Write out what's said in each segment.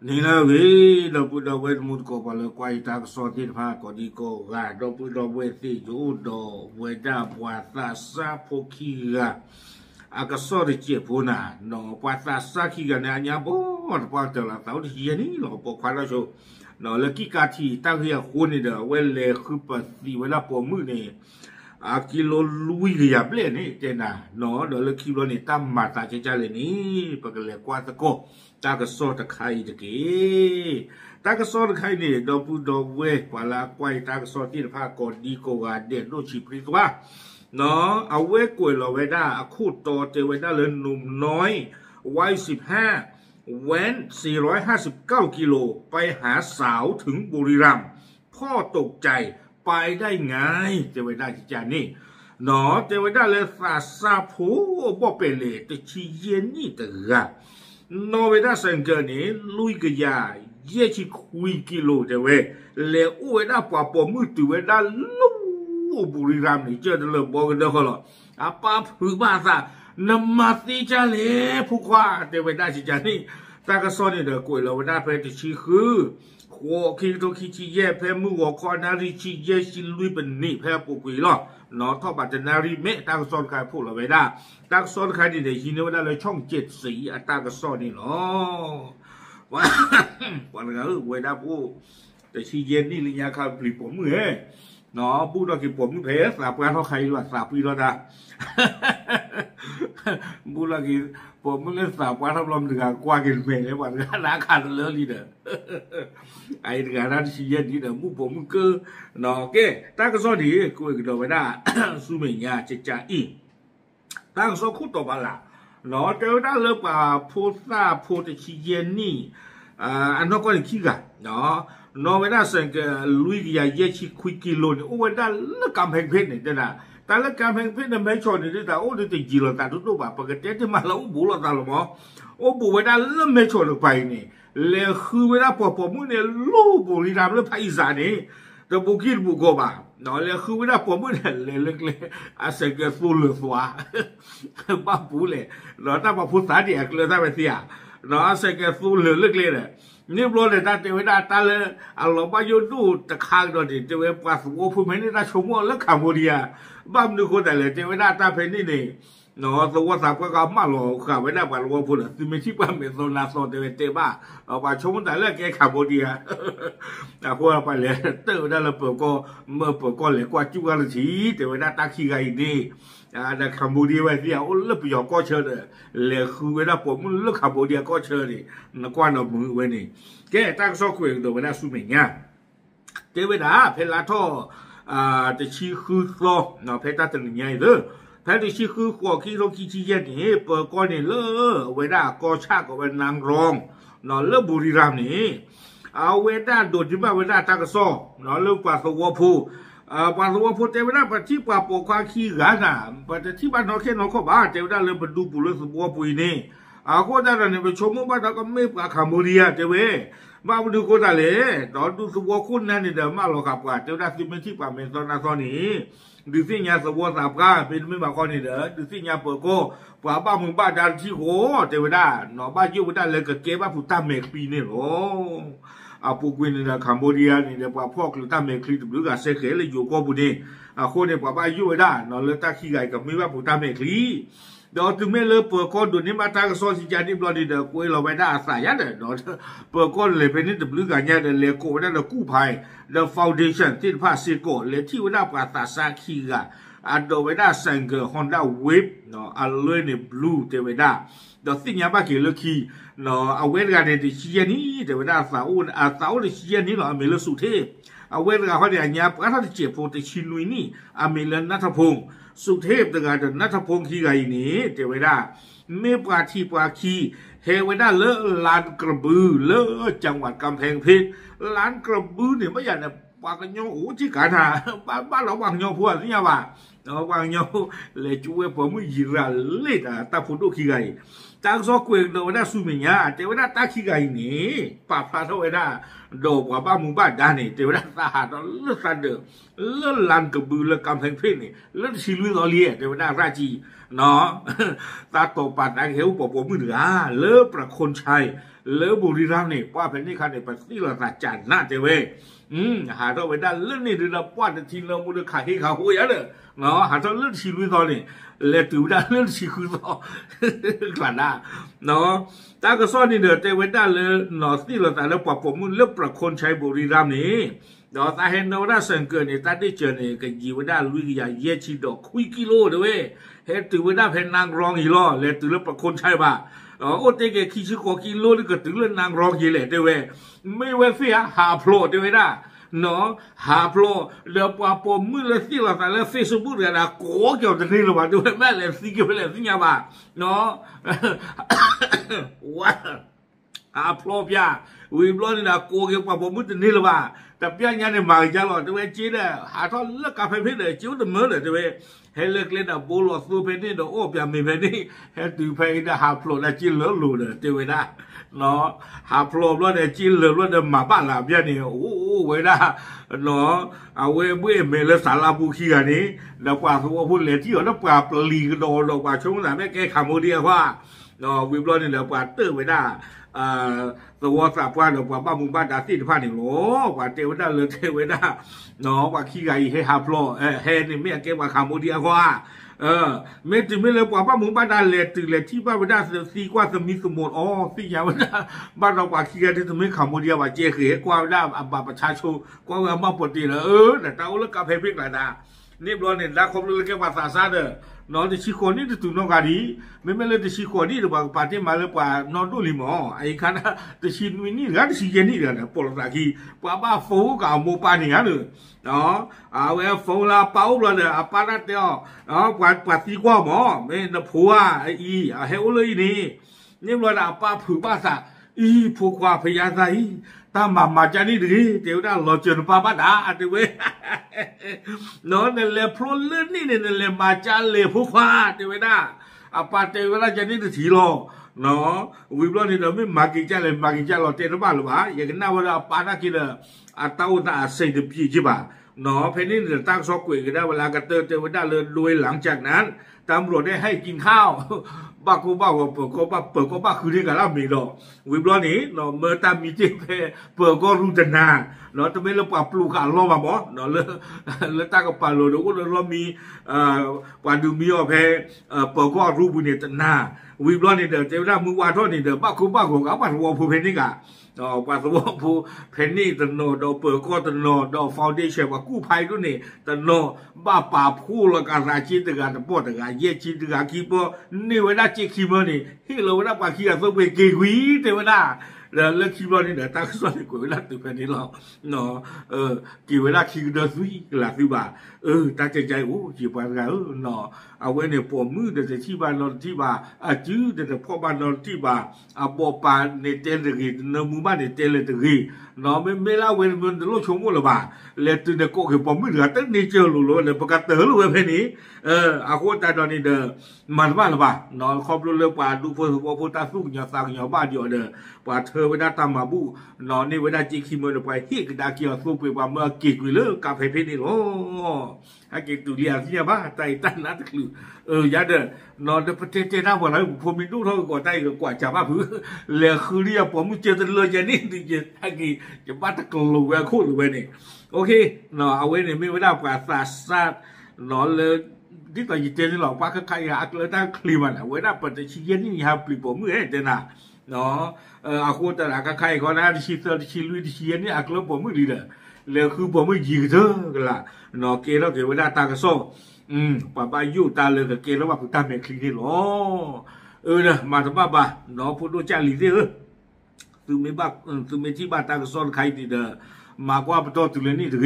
นี่นะเว้ยเราพูดเราเวทมุดก็พอเลยควายตากสอดที่ผ้าก็ดีก็เราพูดเราเวทีจูดเวด้าปัวตาซาโพคีอากาศสอดเจ็บพูน่ะเนาะปัวตาซาคีกันเนี่ยเนี่ยบ่ปัวเจอละเต่าที่ยันนี่เนาะปัวควายเราโชเนาะแล้วกี่กาทีตั้งเฮียคนนี่เด้อเวลคือปัสสีเวลาปัวมือเนี่ยกิโลลุยque ya ple ni tena no do le kilo ni tam mata che cha le ni pa ke le kwa ta ko ta ka so ta khai de ke ta ka so ta khai ni do pu do we kwa la kwai ta ka so ti pha ko di ko ga de do chi pri twa no a we ko lo we da a khu to te we da le num noi วัย15เว้น459กิโลไปหาสาวถึงบุรีรัมย์พ่อตกใจไปได้ไงเจวิด้าจิจานี่หนอเจวิด้าเลยสาซาผูบ่เป็นเลยแต่ชีเย็นนี่เตือโนเวด้าสังเกตนี่ลุยกยาเย่ชิคุยกิโลเจเวเลยอุเวด้าปะปมือตัวเวด้าลูบุรีรัมย์นี่เจอเลยบอกกันเด้อเขาหรออาป้าผือบ้าซะนมาติจาเลยผู้คว้าเจวิด้าจิจานี่ตากระสอนนี่เด้อกุยเราเวด้าเป็นที่ชีคือ我看到去去也拍木我看那里去也是路本你拍不贵了，然后把在那里没大个烧开铺了为啦，大个烧开的呢，现在我那来创节水啊，大个烧的咯，完那个为了不，แต่ชีเย็นนี่ลิยาคาปลีผมเอ้เนาะพูดว่ากี่ผมเพสสาบการเขาใครว่าสาบปีแล้วนะพูดว่ากี่ผมมันเล่นสาบการทำลมถึงกับกว่ากินเมย์เลยวันนี้ราคาเลือลีเด้อไอ้ถึงการชีเย็นนี่เด้อมุผมมึงก็เนาะแกตั้งก็สอนดีกูอีกตัวไม่ได้สู้เมียจะจ่าอีตั้งสอนคู่ต่อมาละเนาะเจ้าได้เลิกว่าพูดซาพูดชีเย็นนี่อันนั้นก็เลยคิดกันเนาะนอเวด้าสังเกตลุยยาเยชิคุยกิโลนี่โอ้เวด้าเลิกกำแพงเพชรนี่เด้อนะแต่เลิกกำแพงเพชรเนี่ยไม่ชนนี่เด้อแต่โอ้ดูติจีโร่ตาทุกๆแบบปกติที่มาแล้วโอ้บุหรี่ตาหรอมั้งโอ้บุเวด้าเลิกไม่ชนไปนี่เลยคือเวด้าปอมือเนี่ยลูบุรีรัมย์เลยภาคอีสานนี่แต่บุกินบุกบ่าเนาะเลยคือเวด้าปอมือเนี่ยเลยเลิกเลยอาศัยเกิดฟูลเลยสัวบ้าปูเลยเนาะถ้ามาพูดสาเดียกเลยถ้าไปเสียเนาะอาศัยเกิดฟูลเลยเลิกเลยเนี่ยนี่บล็อกเลยตาเทวดาตาเลยอัลลอฮ์บายูดูตะข้างตัวนี้เทวดาปัสโวผู้เมนี่ตาชมว่าเลิกขามดีอ่ะบ้ามดูคนแต่เลยเทวดาตาเพนนี่เนี่ยเนาะตัวสับก็กำมาหล่อข้าเวลาปัสโวผู้ละที่ไม่ใช่ป้าเมโซนาโซเทวดาบ้าเอาไปชมแต่เลยแกขามดีอ่ะแต่พวกไปเลยเติร์ดแล้วเปิดก็เมื่อเปิดก็เลยกว่าจุกอะไรทีเทวดาตาขี้ไก่ดีแต่คัมบูดีไว้ที่เอาเลิกไปหยอกก็เชิญเลยคือเวลาผมเลิกคัมบูดีก็เชิญนี่นักว่าเรามือไว้นี่แกตั้งซอกคุยตัวเวลาสู้เหม่งเนี่ยเทวดาเพลาท่อจะชี้คือโลเนาะเพลาตึงใหญ่เลยเพลาจะชี้คือหัวขี้โลขี้ชี้เย็นนี่เปิดก้อนนี่เลิกเวลาก็ชาก็เป็นนางรองเนาะเลิกบุรีรัมย์นี่เอาเวลาโดดที่มาเวลาตั้งซอกเนาะเลิกปัสสาวะผู้ปัสสาวะพูดเจ้าหน้าปฏิบัติปกความขี้กันนะปฏิที่บ้านนอกแค่นอกเขาบ้านเจ้าหน้าเลยมาดูปุโรสบัวปุยนี่คนนั้นเนี่ยไปชมว่าเราก็ไม่ปากขมุรีเจ้าเว้มาดูคนนั้นเลยตอนดูสบัวคุณนั่นนี่เดี๋ยวมาหลอกกับว่าเจ้าหน้าที่ไม่ที่ป่าเป็นตอนนั้นตอนนี้ดูสิญาสบัวสับก้าเป็นไม่มาคนนี้เด้อดูสิญาเปิดก็ป่าบ้านมึงบ้านดันที่โหเจ้าหน้าหนอบ้านยุ่งได้เลยก็เก็บว่าผู้ตามเมฆปีนี่หรอพวกวินในคัมโบเดียนี่เดี๋ยวพวกเราตามเมฆคลิปหรือกับเซเคเลยอยู่ก็บุญนี่คนเนี่ยป่าบ้านยุ่งได้นอเลยตาขี้ไก่กับไม่ว่าผู้ตามเมฆคลิปเดี๋ยวถึงแม้เลยเปิดก้อนดูนี่มาทางโซนสิจานี่บลอดีเดี๋ยวคุยเราไปได้อาศัยยันเดี๋ยวเปิดก้อนเลยเป็นนี่เดือกันเนี่ยเดี๋ยวเลโก้นั่นเดี๋ยวกู้ภัยเดี๋ยวฟาวเดชั่นที่พาซิโก้เลยที่ว่าได้ปราตาซาคีกันเดี๋ยวไปได้สังเกตฮอนด้าเวฟเนาะอัลเลนบลูเดี๋ยวไปได้เดี๋ยวสิ่งนี้บ้าเกี่ยวกับคีเนาะเอาเวทกันเนี่ยที่เชียนี่เดี๋ยวไปได้สาวสาวที่เชียนี่เนาะอเมริกาสุเทพเอาเวทกันเขาเนี่ยเนี่ยเพราะถ้าจะเจ็บโปรตีชินุยนี่อเมริกานัทพงศ์สุเทพต่างกันนัทพงศ์ขี้ไก่นี่เดี๋ยวไปได้เมื่อปาทีปาคีเฮเวด้าเลอะลานกระบือเลอะจังหวัดกำแพงเพชรลานกระบือเนี่ยไม่อยากเนี่ยปากกันยอโอ้ที่กันฮะบ้านเราบางยอพวกนี่ว่าเราบางยอเลยช่วยผมไม่ยืนเลยตาพูดขี้ไก่ตั้งซอกเวงเดี๋ยวได้สู้เมียเดี๋ยวได้ตาขี้ไก่นี่ป่าพาเท่าไหร่ ดอกว่าบ้ามุงบ้าดานี่เทวดาสาหัสเลือดสันเดอเลือดลันกระบือเลือดกำแพงเพชรนี่เลือดชิลุยต่อเลี้ยเทวดาราชีเนาะตาโตปัดไอเหวปอบมือเหนือเลือประคนชัยเลือบุรีรัมย์นี่ว่าเป็นนี่คันในปัสสิลาจันน่าเจเวหาตัวไปได้เรื่องนี้เรื่องป้อนทีเราบุญขายให้เขาหัวเนอะเนาะหาตัวเรื่องชิลุยต่อนี่เลติวได้เรื่องชิคุยต่อกลั่นได้เนาะตาก็ซ้อนนี่เด้อเทวดาเลยเนาะสิลาแต่แล้วปอบมือเลือประคนชัยบุรีรัมย์นี่เนาะตาเห็นเราได้สังเกตนี่ตาได้เจอนี่ก็ยีวดาลุยอย่างเยชิดอกคุยกิโลด้วยเห็นติวดาเพนนางรองอีล้อเลยติวเลือประคนชัยบ่าโอ้เด็กขี้ชิโกกิโลนี่ก็ถึงเรื่องนางรองยี่แหละเด้อเว้ไม่เว้เสียหาโผล่เด้อเว้นะเนาะหาโผล่เดี๋ยวปะปมมือละสิละแต่ละเฟซบุ๊กเนี่ยนะโก้เกี่ยวกับนี่หรือเปล่าเด้อแม่เลยสิเกี่ยวกับสิเนี่ยบ่าเนาะว้าหาโผล่พี่อะวิบล้อนี่นะโก้เกี่ยวกับปมมือตัวนี้หรือเปล่าแต่พี่ยังเนี่ยมาอีกแล้วเด้อเว้จีเนี่ยหาทอดเลิกกาแฟเพชรเลยจิ้วตัวมือเลยเด้อเว้เฮลเล่นอะโบลสูเพนี่เด้อโอ้พี่มีเพนี่เฮตูเพนี่หาโผล่แล้วจิ้วเลือดลูเด้อเด้อเว้นะเนาะหาโผล่แล้วเนี่ยจิ้วเลือดแล้วเด้อมาบ้านละพี่นี่โอ้เว้นะเนาะเอาเว้เว้เมลสาราบุคีอันนี้แล้วกว่าเขาพูดเลยที่เขาต้องปราบลีกโดนกว่าช่วงนั้นแม่แกขโมยเดียว่าเนาะวิบล้อนี่แล้วกว่าเตอร์เว้นะตัวสาบว่าเดี๋ยวบ้ามุงบ้านดาสิที่ผ่านนี่โหกว่าเทวดาเลยเทวดาเนาะกว่าขี้ไก่ให้หาโผล่เฮนี่ไม่เก็บว่าขโมยเดียว่าไม่ถึงไม่เลยกว่าบ้ามุงบ้านดาเลยถึงเลยที่บ้านดาสีกว่าสมิสมุนอ๋อสียาวดาบ้านเรากว่าขี้ไก่ที่สมิขโมยเดียว่าเจ๊เขยกว่าดาบัตรประชาชนกว่ามาปกติเลยแต่เราเลิกกับเพลงหลายดานี่บอลเนี่ยนักคอมพิวเตอร์เกี่ยวกับภาษาเด้อนอนที่ชิโคนี่ตัวน้องกันดีไม่เลยที่ชิโคนี่หรือว่าปาร์ตี้มาเลยกว่านอนดูลิมอไอ้ขณะที่ชินวินี่กันชิเกนี่เด้อนะปลดตะกี้ป้าบ้าฟูกับมูปานี่กันเด้อเนาะเอาไว้ฟูลาเป้าเลยเด้ออาปาร์ตี้อ๋อเนาะกว่าตีกว่าหมอไม่นผัวไอ้อีเฮลเลยนี่บอลอาป้าผือบ้าซะอีผู้กว่าพยาใจตามาจานี่ดีเดี๋ยวได้รอเจอป้าบ้าด่าอันเดียวเนาะนั่นแหละพลเลื่อนนี่นั่นแหละมาจาเลยผู้กว่าเดี๋ยวได้อาปาเตเวลาจานี่ทีรอเนาะวิบล้อนี่เราไม่มากินจาเลยมากินจาเราเตะหรือเปล่าหรือเปล่าอย่างนั้นว่าอาปานักกินอาเต้าตาเสียดพี่จีบ่าเนาะเพนนี่จะตั้งซอกกุยกันได้เวลากระเตอเตวได้เลยโดยหลังจากนั้นตำรวจได้ให้กินข้าวบ้ากูบ้าเปิดก็บ้าคือที่กันแล้วมีดอกวิบล้อนี้เนาะเมื่อตามมีเจ็บเปิดก็รู้จักนาเนาะทำไมเราปรับปลูกกันล้อมาบ่เนาะเลยตั้งกับปลาโลดก็เรามีปลาดูมีอ่ะเพเปิดก็รู้บุญเนี่ยนาวิบล้อนี่เดี๋ยวเจ้าหน้ามือวาดท่อนี่เดี๋ยวบ้ากูกับบ้านวัวผู้เพนนี่กะปัสสาวะผู้เพนนี่ตโนดอกเปิดก็ตโนดอกฟาวเดชั่นว่ากู้ภัยด้วยนี่ตโนบ้าป่าผู้ละการราชีตการปอดการเยชิตการคีปนี่เวลาเจ๊คีมันนี่ที่เราเวลาปาคีก็ต้องไปเกวีเทวดาแล้วคีมันนี่เดี๋ยวตั้งส่วนกูเวลาตื่นเพนนี่เราเนาะกี่เวลาคีก็เดินซุยหลักที่บ่าตั้งใจโอ้จีบอะไรเนาะเอาไว้ในปมมือเดี๋ยวที่บ้านเราที่บ่าจื้อเดี๋ยวพ่อบ้านเราที่บ่าบ่ปาในเตลตะกี้ในหมู่บ้านในเตลตะกี้เนาะไม่เล่าเว้นมันโลชงหมดหรือเปล่าเลยตื่นในโก้คือปมมือเดือดตั้งนี่เจอหลุดเลยประกาศเต๋อหลุดเพนนี้อาโคตาตอนนี้เด้อมันว่าหรือเปล่าเนาะครอบรู้เรื่องป่าดูพอตาสู้อย่าสร้างอย่าบ้าเดียวเด้อป่าเธอเวลาตามมาบูเนาะนี่เวลาจีคีมันไปเฮกดาเกียวสู้ไปว่าเมื่อกิกวิเลกาเพเพนี่โอ้ให้กิกตุเลียสิบ้าใจตั้งนัดคืออย่าเด้อนอนประเทศเจ้าว่าอะไรผมมีลูกเท่าก่อนใจกว่าจะบ้าผือเหลือคือเรียกผมเจอเลยจะนี่ดิให้กี่จะบ้าตะกลูเวคู่หรือเวนี่โอเคเนาะเอาไว้เนี่ยไม่ได้กว่าศาสตร์เนาะเลยที่ต่อยิเจนี่หรอกว่าใครอยากเลยตั้งคลีมันเอาไว้ได้ปัจจัยชี้ยันนี่ฮะปลีผมมือเห็นเจน่ะเนาะอาคูแต่ละใครก็น่าที่ชี้เตอร์ชี้ลุยที่ชี้ยันนี่อักเลผมมือดีเลยเลยคือผมมือยิงเธอกันละเนาะเกล้าเกไว้ได้ตากระโซ่ป้าป้ายู่ตาเลยกับเกล้าว่าพุทธาเมคลีนี่หรอเนี่ยมาทำบ้าบ้าเนาะพูดด้วยใจลีเด้อคือไม่บ้าคือไม่ที่บ้าตากระโซ่ใครดีเด้อมากว่าประตูตุเลนี่ถึง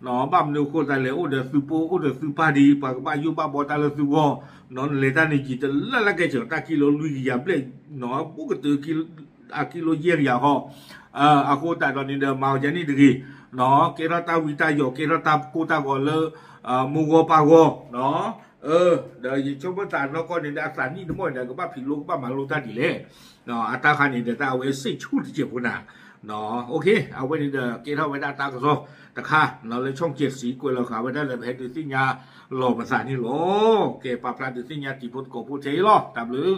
เนาะบ้านเราคนไทยเลยโอ้เดี๋ยวซื้อโป้โอ้เดี๋ยวซื้อผ้าดีป้าป้าอยู่บ้านบอตาเลยซื้อวอเนาะเลยตานี่จีตละแกเจอตากิโลลุยยาเปล่เนาะปกติกิโลเยียร์ยาห่ออาโคตาตอนนี้เดิมมาจานี่ถึงเนาะเกล้าตาวิตาโยเกล้าตาโคตาก่อนเลยมูโกปาโกเนาะเดี๋ยวยิ่งชมว่าตาเนาะก็ในอาสานี่ทั้งหมดเดี๋ยวก็บ้าผิดลูกบ้ามาลูกตาดีเลยเนาะอาตาคันนี่เดี๋ยวตาเอาไว้สิชุดเจ็บคนน่ะ เนาะโอเคเอาไว้ดีเด้อเกเท่าไว้ได้ตากระซอตะค่าเราเลยช่อง7สีกวยเราขาไว้ได้เลยเพชรดิสิญญาหล่อภาษานี่หรอเกปาพลาดิสิญญาจีพุทธโกพูดเฉยหรอตามหรือ